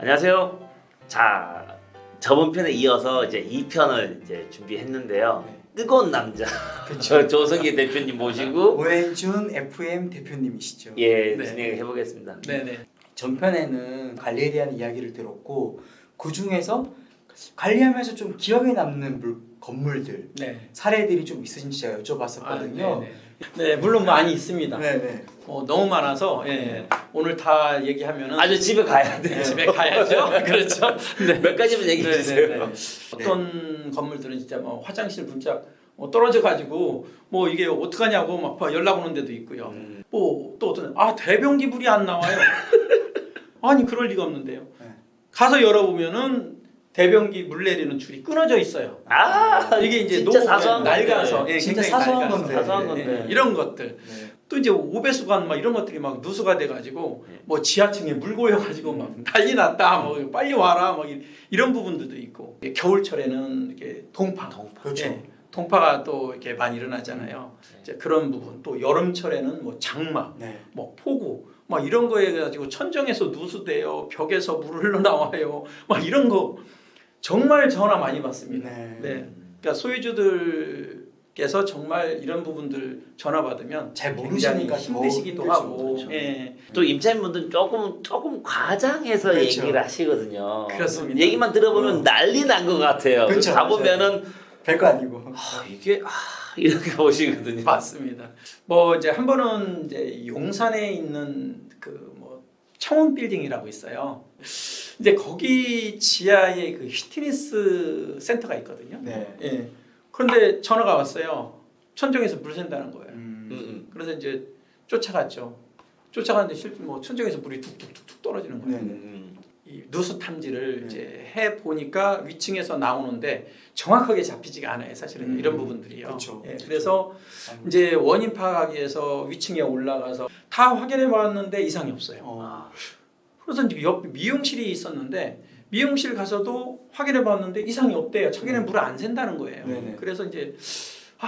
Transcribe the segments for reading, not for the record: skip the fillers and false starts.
안녕하세요. 자, 저번 편에 이어서 이제 2편을 이제 준비했는데요. 네. 뜨거운 남자 조성기 대표님 모시고 오해준 FM 대표님이시죠. 네. 네. 진행해 보겠습니다. 네네. 전편에는 관리에 대한 이야기를 들었고 그 중에서 관리하면서 좀 기억에 남는 건물들 네. 사례들이 좀 있으신지 제가 여쭤봤었거든요. 네, 물론 많이 있습니다. 네네. 너무 많아서 오늘 다 얘기하면은 아주 집에 가야 돼요. 집에 가야죠. 그렇죠. 네. 몇 가지만 얘기해 주세요. 어떤 건물들은 진짜 뭐 화장실 문짝 떨어져 가지고 뭐 이게 어떡하냐고 막 연락 오는 데도 있고요. 뭐 또 어떤 대변기 물이 안 나와요. 아니 그럴 리가 없는데요. 네. 가서 열어보면은 대변기 물 내리는 줄이 끊어져 있어요. 이게 이제 진짜 너무 사소한 낡아서 건데. 진짜 굉장히 사소한 낡아서. 건데. 사소한 건데. 이런 것들. 네. 또 이제 오배수관 막 이런 것들이 막 누수가 돼가지고 뭐 지하층에 물 고여가지고 막 난리 났다 뭐 빨리 와라 막 이런 부분들도 있고 겨울철에는 이렇게 동파 그렇죠. 동파가 또 이렇게 많이 일어나잖아요. 이제 그런 부분 또 여름철에는 뭐 장마 네. 뭐 폭우 막 이런 거에 가지고 천정에서 누수돼요 벽에서 물 흘러나와요 막 이런 거 정말 전화 많이 받습니다. 네. 그러니까 소유주들께서 정말 이런 부분들 전화 받으면 잘 굉장히 모르시니까 힘드시기도 더 힘들죠. 하고, 그렇죠. 또 임차인분들은 조금 과장해서 그렇죠. 얘기를 하시거든요. 그렇습니다. 얘기만 들어보면 난리 난 것 같아요. 그렇죠. 가보면은 별거 아니고. 이게 이렇게 보시거든요. 맞습니다. 뭐 이제 한 번은 이제 용산에 있는 그 뭐 청운 빌딩이라고 있어요. 이제 거기 지하에 그 휘트니스 센터가 있거든요. 네. 예. 그런데 전화가 왔어요. 천정에서 물 샌다는 거예요. 그래서 이제 쫓아갔죠. 쫓아갔는데 실제 뭐 천정에서 물이 툭툭툭툭 떨어지는 거예요. 네네. 이 누수 탐지를 네. 이제 해 보니까 위층에서 나오는데 정확하게 잡히지가 않아요. 사실은 이런 부분들이요. 그렇죠. 예, 그래서 이제 원인 파악하기 위해서 위층에 올라가서 다 확인해 봤는데 이상이 없어요. 그래서 이제 옆 미용실이 있었는데 미용실 가서도 확인해 봤는데 이상이 없대요. 자기는 물을 안 샌다는 거예요. 네네. 그래서 이제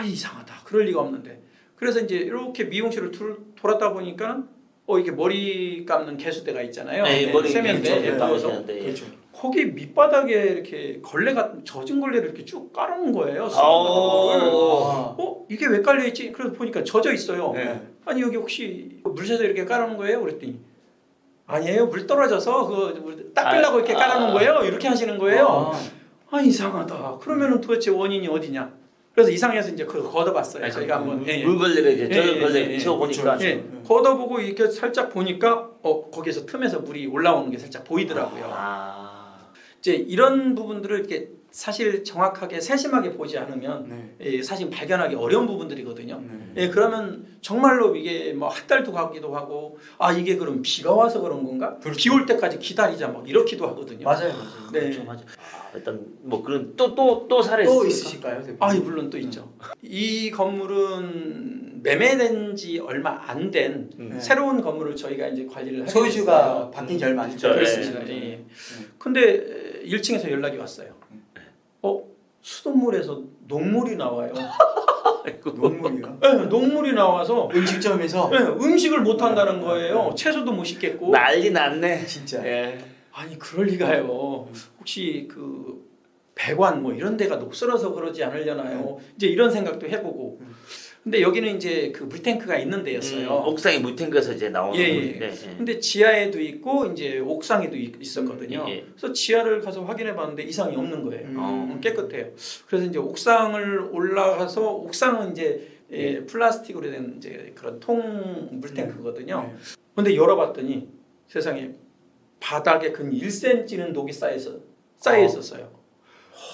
이상하다. 그럴 리가 없는데. 그래서 이제 이렇게 미용실을 돌았다 보니까 이게 머리 감는 개수대가 있잖아요. 네, 머리 세면대 그렇죠. 따라서 세면대. 그렇죠. 거기 밑바닥에 이렇게 젖은 걸레를 이렇게 쭉 깔아놓은 거예요. 이게 왜 깔려 있지? 그래서 보니까 젖어 있어요. 네. 아니 여기 혹시 물새서 이렇게 깔아놓은 거예요? 그랬더니 아니에요. 물 떨어져서 그 닦으려고 이렇게 깔아놓은 거예요. 이렇게 하시는 거예요. 이상하다. 그러면은 도대체 원인이 어디냐? 그래서 이상해서 이제 그걸 걷어봤어요. 저희가 한번 물걸레를 이제 저 걸레 치워보니까 그렇죠. 걷어보고 이렇게 살짝 보니까 거기서 틈에서 물이 올라오는 게 살짝 보이더라고요. 이제 이런 부분들을 이렇게 사실 정확하게 세심하게 보지 않으면 사실 발견하기 어려운 부분들이거든요. 그러면 정말로 이게 뭐 한 달도 가기도 하고 이게 그럼 비가 와서 그런 건가? 그렇죠. 비 올 때까지 기다리자 막 이렇기도 하거든요. 맞아요. 네. 그렇죠, 맞아. 일단 뭐 그런 또 사례 또 있으실까? 있으실까요, 대표님? 물론 또 있죠. 이 건물은 매매된 지 얼마 안 된 새로운 건물을 저희가 이제 관리를 하게 소유주가 됐어요. 바뀐 지 얼마 안 그렇죠. 그렇습니다. 예. 근데 1층에서 연락이 왔어요. 수돗물에서 녹물이 나와요. 농물이요? 네, 녹물이 나와서 음식점에서 음식을 못 한다는 거예요. 채소도 못 씻겠고. 난리 났네. 진짜. 예. 아니 그럴 리가요. 혹시 그 배관 뭐 이런 데가 녹슬어서 그러지 않으려나요? 이제 이런 생각도 해보고. 근데 여기는 이제 그 물탱크가 있는 데였어요. 옥상에 물탱크에서 이제 나오는 예, 물인데. 근데 지하에도 있고 이제 옥상에도 있었거든요. 그래서 지하를 가서 확인해 봤는데 이상이 없는 거예요. 깨끗해요. 그래서 이제 옥상을 올라가서 옥상은 이제 플라스틱으로 된 이제 그런 통 물탱크거든요. 근데 열어봤더니 세상에 바닥에 근 1cm는 녹이 쌓여 있었어요.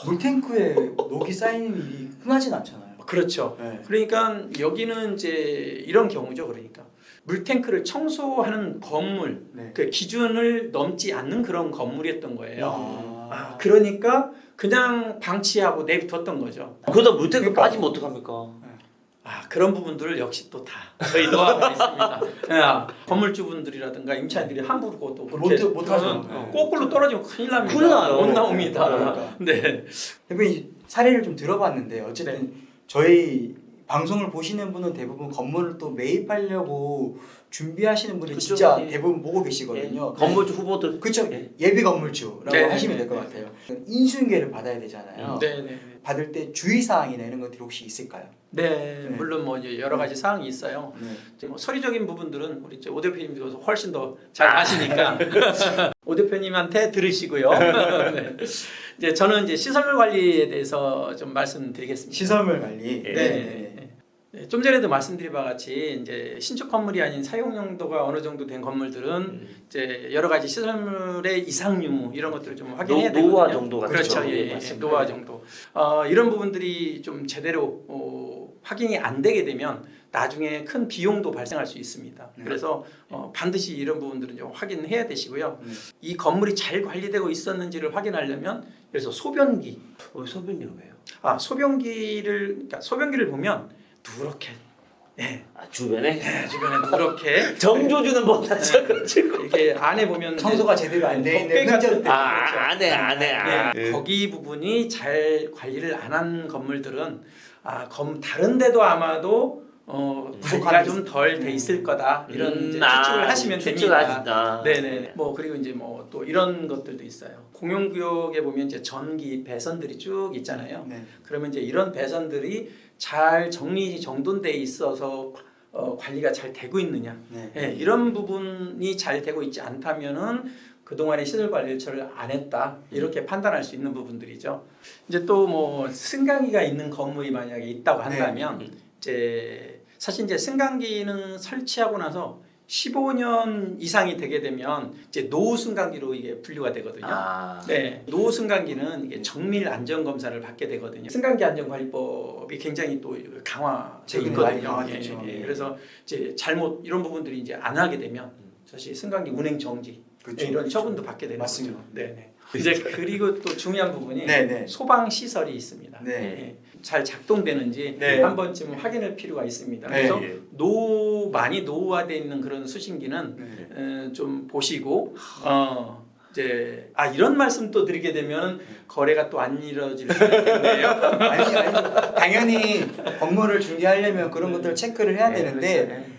물탱크에 녹이 쌓이는 일이 흔하진 않잖아요. 그렇죠. 네. 그러니까 여기는 이제 이런 경우죠. 그러니까 물탱크를 청소하는 건물, 그 기준을 넘지 않는 그런 건물이었던 거예요. 그러니까 그냥 방치하고 내비뒀던 거죠. 그러다 물탱크 빠지면 어떡합니까? 그런 부분들을 역시 또 다 저희 노하우가 있습니다. 건물주분들이라든가 임차인들이 함부로 그것도 그렇게 못 하죠. 거꾸로 떨어지면 큰일 납니다. 큰일 나요. 못 나옵니다. 그러니까. 네. 대표님 사례를 좀 들어봤는데 어쨌든 저희 방송을 보시는 분은 대부분 건물을 또 매입하려고 준비하시는 분이 그쵸, 진짜 예. 대부분 보고 계시거든요. 건물주 후보들 그렇죠. 예. 예비 건물주라고 네, 하시면 네, 될 것 네, 같아요. 인수인계를 받아야 되잖아요. 네. 받을 때 주의사항이나 이런 것들이 혹시 있을까요? 네, 네. 물론 뭐 이제 여러 가지 사항이 있어요. 네. 이제 뭐 서류적인 부분들은 우리 오 대표님이 훨씬 더 잘 아시니까 오 대표님한테 들으시고요. 네. 이제 저는 이제 시설물 관리에 대해서 좀 말씀드리겠습니다. 시설물 관리. 네. 네, 좀 전에도 말씀드린 바와 같이 이제 신축 건물이 아닌 사용 용도가 어느 정도 된 건물들은 이제 여러 가지 시설물의 이상 유무 이런 것들을 좀 확인해야 되거든요. 노후화 정도가 그렇죠. 예, 예, 맞습니다. 노후화 정도. 이런 부분들이 좀 제대로 확인이 안 되게 되면 나중에 큰 비용도 발생할 수 있습니다. 그래서 반드시 이런 부분들은 좀 확인해야 되시고요. 이 건물이 잘 관리되고 있었는지를 확인하려면 그래서 소변기. 소변기는 왜요? 그러니까 소변기를 보면 누렇게. 네. 주변에 네, 주변에 누렇게 정조주는 못하죠. 이렇게 안에 보면 청소가 제대로 안 돼 있는 덮개 같은 흔적들. 안에 네, 거기 부분이 잘 관리를 안 한 건물들은 다른 데도 아마도 관리가 좀 덜 돼 있을 거다 이런 이제 추측을 하시면 됩니다. 네네. 뭐 그리고 이제 뭐 또 이런 것들도 있어요. 공용구역에 보면 이제 전기 배선들이 쭉 있잖아요. 네. 그러면 이제 이런 배선들이 잘 정리 정돈돼 있어서 관리가 잘 되고 있느냐. 네. 네, 이런 부분이 잘 되고 있지 않다면은 그동안에 시설 관리를 안 했다 이렇게 판단할 수 있는 부분들이죠. 이제 또 뭐 승강기가 있는 건물이 만약에 있다고 한다면 이제 사실 이제 승강기는 설치하고 나서 15년 이상이 되게 되면 이제 노후 승강기로 이게 분류가 되거든요. 네, 노후 승강기는 이게 정밀 안전 검사를 받게 되거든요. 승강기 안전관리법이 굉장히 또 강화돼 있거든요. 예. 그래서 이제 잘못 이런 부분들이 이제 안 하게 되면 사실 승강기 운행 정지 이런 처분도 받게 되는 맞습니다. 거죠. 네. 이제 그리고 또 중요한 부분이 네. 소방 시설이 있습니다. 네. 예. 잘 작동되는지 네. 한 번쯤 확인할 필요가 있습니다. 네. 그래서 많이 노후화되어 있는 그런 수신기는 좀 보시고 이제 이런 말씀 또 드리게 되면 거래가 또 안 이루어질 수 있겠네요. 아니죠. 당연히 건물을 준비하려면 그런 것들을 체크를 해야 되는데 그렇죠.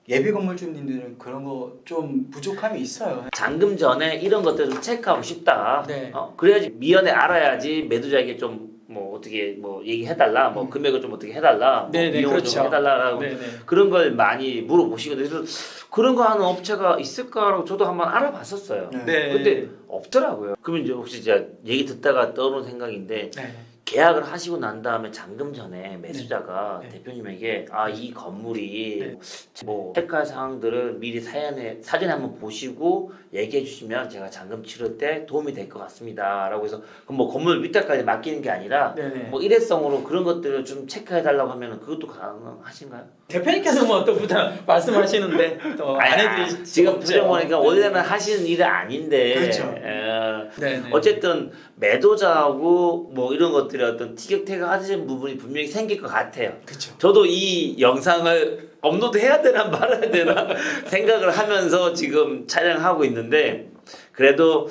예비 건물주님들은 그런 거 좀 부족함이 있어요. 잔금 전에 이런 것들 좀 체크하고 싶다. 네. 그래야지 미연에 알아야지 매도자에게 좀 뭐 어떻게 뭐 얘기해달라, 뭐 금액을 좀 어떻게 해달라, 뭐 네네, 비용을 그렇죠. 좀 해달라라고 네네. 그런 걸 많이 물어보시거든요. 그래서 그런 거 하는 업체가 있을까라고 저도 한번 알아봤었어요. 네. 근데 없더라고요. 그러면 이제 혹시 제가 얘기 듣다가 떠오른 생각인데 네. 계약을 하시고 난 다음에 잔금 전에 매수자가 네. 대표님에게 이 건물이 네. 뭐 체크할 사항들을 미리 사전에 한번 보시고 얘기해 주시면 제가 잔금 치를 때 도움이 될 것 같습니다라고 해서 그럼 뭐 건물 밑에까지 맡기는 게 아니라 네네. 뭐 일회성으로 그런 것들을 좀 체크해 달라고 하면 그것도 가능하신가요? 대표님께서 뭐 또 말씀하시는데 또 안 해드릴 지금 표정 보니까 원래는 하시는 일은 아닌데 그렇죠. 네네. 어쨌든 매도자하고 뭐 이런 것들이 어떤 티격태격 하시는 부분이 분명히 생길 것 같아요. 그렇죠. 저도 이 영상을 업로드 해야 되나 말아야 되나 생각을 하면서 지금 촬영하고 있는데 그래도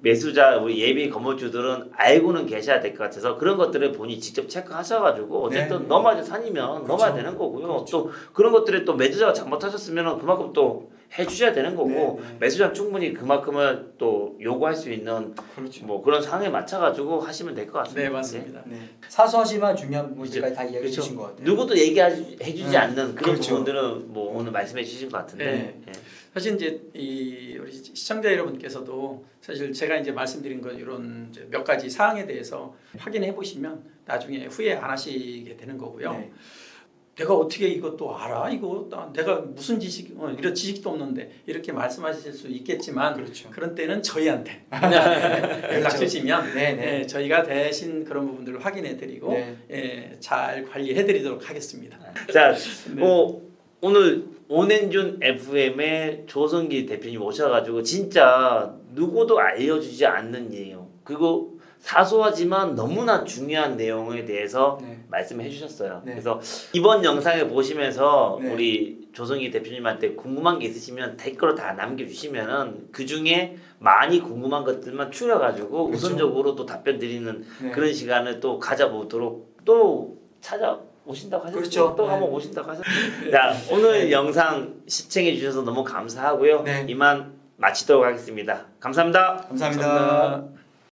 매수자 우리 예비 건물주들은 알고는 계셔야 될 것 같아서 그런 것들을 본인이 직접 체크하셔가지고 어쨌든 네. 넘어야 산이면 그렇죠. 넘어야 되는 거고요. 또 그런 것들을 또 매수자가 잘못하셨으면 그만큼 또 해주셔야 되는 거고 네. 매수자 충분히 그만큼을 또 요구할 수 있는 그렇죠. 뭐 그런 상황에 맞춰가지고 하시면 될 것 같습니다. 네 맞습니다. 네. 사소하지만 중요한 부분까지 다 이야기해 그렇죠. 주신 것 같아요. 누구도 얘기해주지 않는 그런 그렇죠. 부분들은 뭐 오늘 말씀해 주신 것 같은데 네. 예. 사실 이제 우리 시청자 여러분께서도 사실 제가 이제 말씀드린 건 이런 이제 몇 가지 사항에 대해서 확인해 보시면 나중에 후회 안 하시게 되는 거고요. 네. 내가 어떻게 이것도 알아? 이거 내가 무슨 이런 지식도 없는데 이렇게 말씀하실 수 있겠지만 그렇죠. 그런 때는 저희한테 연락 그렇죠. 주시면 네. 저희가 대신 그런 부분들을 확인해 드리고 네. 잘 관리해 드리도록 하겠습니다. 자, 네. 오늘 오낸준 FM의 조성기 대표님 오셔가지고 진짜 누구도 알려주지 않는 내용 그리고 사소하지만 너무나 중요한 내용에 대해서 네. 말씀해 주셨어요. 네. 그래서 이번 영상을 보시면서 네. 우리 조성기 대표님한테 궁금한 게 있으시면 댓글로 다 남겨주시면은 그 중에 많이 궁금한 것들만 추려가지고 그렇죠. 우선적으로 또 답변 드리는 네. 그런 시간을 또 가져보도록 또 오신다고 하셨어요. 그렇죠. 또 한번 오신다고 하셨어요. 자, 오늘 영상 시청해 주셔서 너무 감사하고요. 네. 이만 마치도록 하겠습니다. 감사합니다. 감사합니다. 감사합니다.